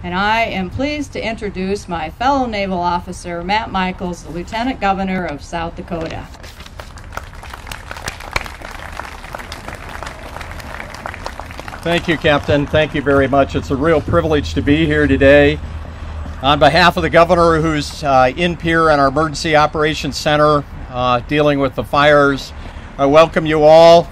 and I am pleased to introduce my fellow naval officer, Matt Micheals, the Lieutenant Governor of South Dakota. Thank you, Captain. Thank you very much. It's a real privilege to be here today. On behalf of the Governor, who's in Pier at our Emergency Operations Center dealing with the fires, I welcome you all,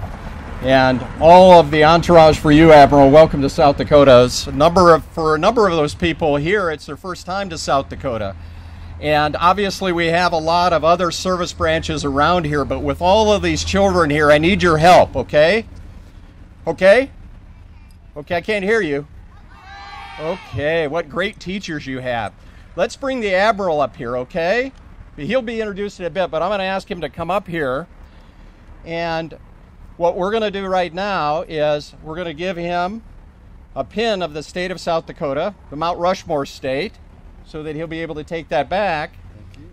and all of the entourage for you, Admiral. Welcome to South Dakota. For a number of those people here, it's their first time to South Dakota. And obviously we have a lot of other service branches around here, but with all of these children here, I need your help, okay? Okay? Okay, I can't hear you. Okay, what great teachers you have. Let's bring the Admiral up here, okay? He'll be introduced in a bit, but I'm going to ask him to come up here. And what we're going to do right now is we're going to give him a pin of the state of South Dakota, the Mount Rushmore state, so that he'll be able to take that back.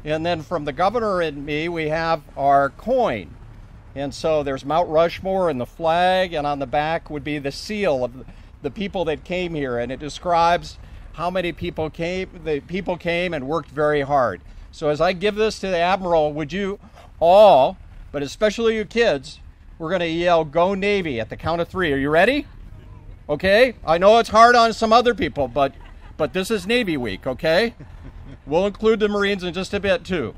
And then from the Governor and me, we have our coin. And so there's Mount Rushmore and the flag, and on the back would be the seal of the people that came here, and it describes how many people came. The people came and worked very hard. So as I give this to the Admiral, would you all, but especially you kids, we're going to yell, "Go Navy," at the count of 3. Are you ready? Okay? I know it's hard on some other people, but this is Navy Week, okay? We'll include the Marines in just a bit, too.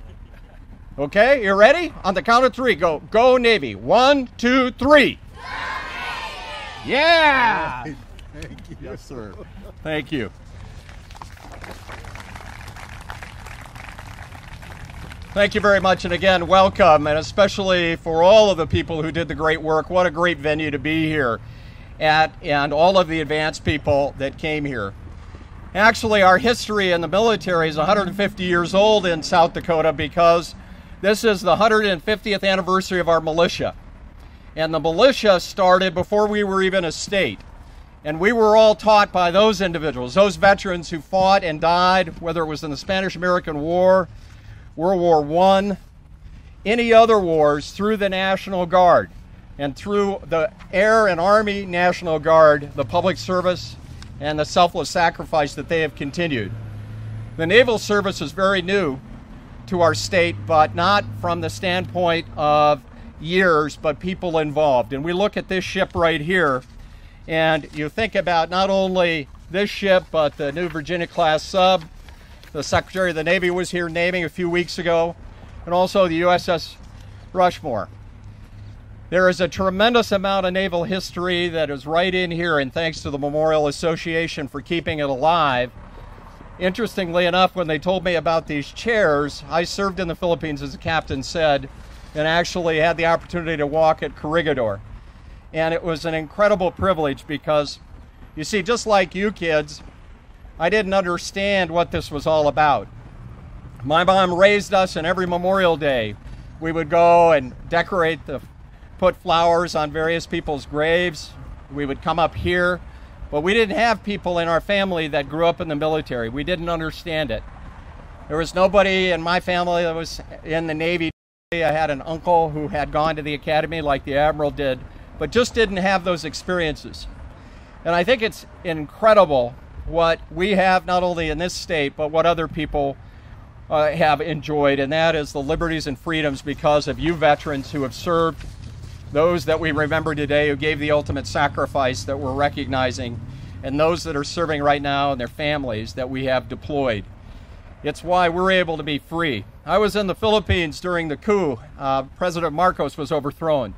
Okay, you ready? On the count of 3, go Navy. 1, 2, 3. Yeah! Thank you. Yes, sir. Thank you. Thank you very much, and again, welcome, and especially for all of the people who did the great work. What a great venue to be here at, and all of the advanced people that came here. Actually, our history in the military is 150 years old in South Dakota, because this is the 150th anniversary of our militia. And the militia started before we were even a state. And we were all taught by those individuals, those veterans who fought and died, whether it was in the Spanish-American War, World War I, any other wars, through the National Guard and through the Air and Army National Guard, the public service and the selfless sacrifice that they have continued. The Naval Service is very new to our state, but not from the standpoint of years, but people involved. And we look at this ship right here, and you think about not only this ship, but the new Virginia-class sub. The Secretary of the Navy was here naming a few weeks ago, and also the USS Rushmore. There is a tremendous amount of naval history that is right in here, and thanks to the Memorial Association for keeping it alive. Interestingly enough, when they told me about these chairs, I served in the Philippines, as the captain said, and actually had the opportunity to walk at Corregidor. And it was an incredible privilege because, you see, just like you kids, I didn't understand what this was all about. My mom raised us, and every Memorial Day we would go and put flowers on various people's graves. We would come up here. But we didn't have people in our family that grew up in the military. We didn't understand it. There was nobody in my family that was in the Navy. I had an uncle who had gone to the academy like the Admiral did, but just didn't have those experiences. And I think it's incredible what we have not only in this state, but what other people have enjoyed, and that is the liberties and freedoms because of you veterans who have served, those that we remember today who gave the ultimate sacrifice that we're recognizing, and those that are serving right now and their families that we have deployed. It's why we're able to be free. I was in the Philippines during the coup. President Marcos was overthrown.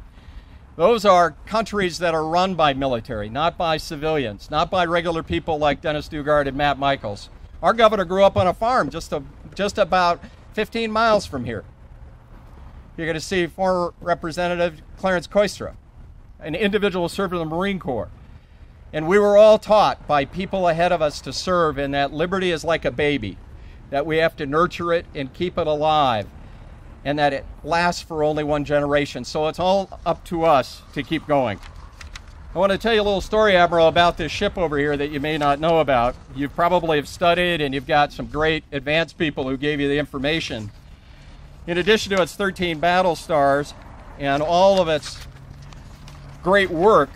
Those are countries that are run by military, not by civilians, not by regular people like Dennis Dugard and Matt Micheals. Our governor grew up on a farm just about 15 miles from here. You're going to see former Representative Clarence Koistra, an individual who served in the Marine Corps. And we were all taught by people ahead of us to serve, and that liberty is like a baby, that we have to nurture it and keep it alive, and that it lasts for only one generation. So it's all up to us to keep going. I want to tell you a little story, Admiral, about this ship over here that you may not know about. You probably have studied, and you've got some great advanced people who gave you the information. In addition to its 13 battle stars and all of its great work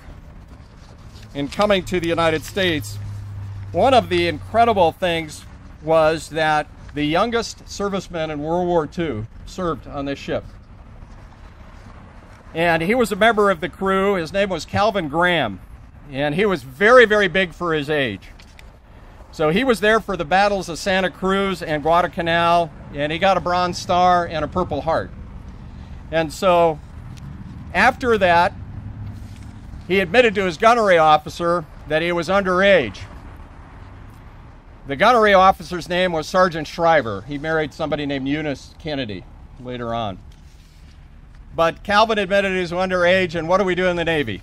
in coming to the United States, One of the incredible things was that the youngest serviceman in World War II served on this ship. And he was a member of the crew. His name was Calvin Graham. And he was very, very big for his age. So he was there for the battles of Santa Cruz and Guadalcanal, and he got a Bronze Star and a Purple Heart. And so after that, he admitted to his gunnery officer that he was underage. The gunnery officer's name was Sergeant Shriver. He married somebody named Eunice Kennedy later on. But Calvin admitted he was underage, and what do we do in the Navy?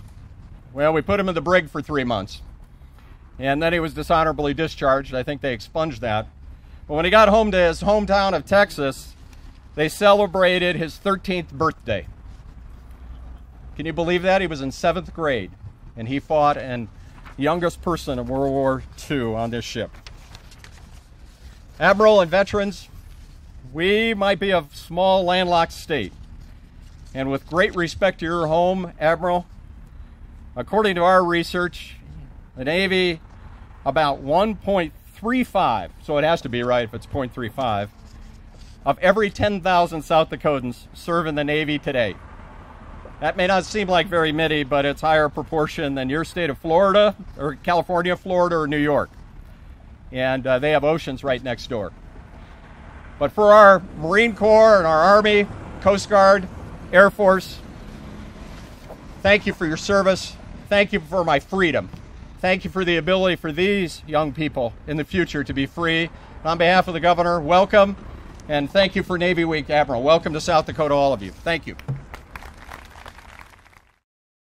Well, we put him in the brig for 3 months. And then he was dishonorably discharged. I think they expunged that. But when he got home to his hometown of Texas, they celebrated his 13th birthday. Can you believe that? He was in 7th grade, and he fought, and youngest person in World War II on this ship. Admiral and veterans, we might be a small landlocked state. And with great respect to your home, Admiral, according to our research, the Navy, about 1.35, so it has to be right if it's 0.35, of every 10,000 South Dakotans serve in the Navy today. That may not seem like very many, but it's higher proportion than your state of Florida, or California, Florida, or New York. And they have oceans right next door. But for our Marine Corps and our Army, Coast Guard, Air Force, thank you for your service. Thank you for my freedom. Thank you for the ability for these young people in the future to be free. On behalf of the governor, welcome, and thank you for Navy Week, Admiral. Welcome to South Dakota, all of you. Thank you.